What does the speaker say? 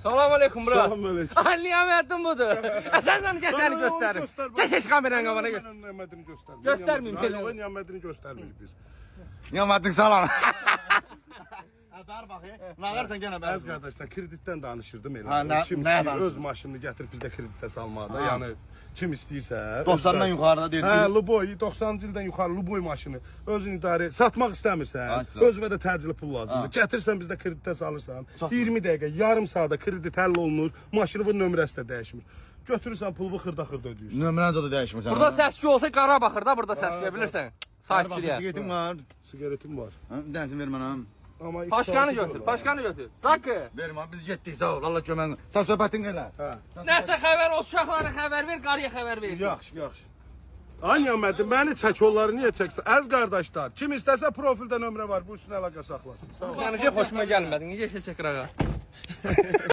Salam aleyküm bura. Salam aleyküm. Niyametin budur. Sen səni göstərim. Keş kameranın qabana göster. Niyametini göstermeyeyim. Göstermeyeyim, Hayır, telefon. Niyametini göstermeyeyim biz. Niyametin salam. Ber bak ya. Nağarsan gene Əziz qardaşlar, kreditdən danışırdım elə. Ha, nə- Kim nəyə istəyir öz danışırdın? maşınını gətirib bizdə kreditə salmağa da. Ha. Yəni kim istəyirsə. 90'dan yukarıda değil. Hə, Luboy 90-cı ildən yuxarı Luboy maşını özün idarə satmaq istəmirsən, Açsa. özünə də təcili pul lazımdır. Gətirsən bizdə kreditə salırsan, 20 dəqiqə, yarım saata kredit həll olunur, maşının nömrəsi də dəyişmir. Götürürsən pulu xırda-xırda ödəyirsən. Nömrəncə də dəyişmirsən. Burada səsçi olsa Qarabağır da burada səsləyə bilirsən. Sakitliyə. Sigaretin var. Sigaretim var. Ha, bir tanesini ver mənə. Amma iki Paşkanı saatı götür, var. paşkanı götür. Zakı. Verim abi biz getdik sağ ol. Allah kömən. Sən söhbətin elə. Hə. Nəsə xəbər ol, uşaqlara xəbər ver, qarıya xəbər ver. Yaxşı, yaxşı. Anya mədim, məni çək, onları niyə çəksən? Əziz qardaşlar, kim istəsə profildə nömrə var, bu üstünə əlaqə saxlasın. Sağ ol. Yəni ki, xoşuma gəlmədi. Necə çəkir ağa?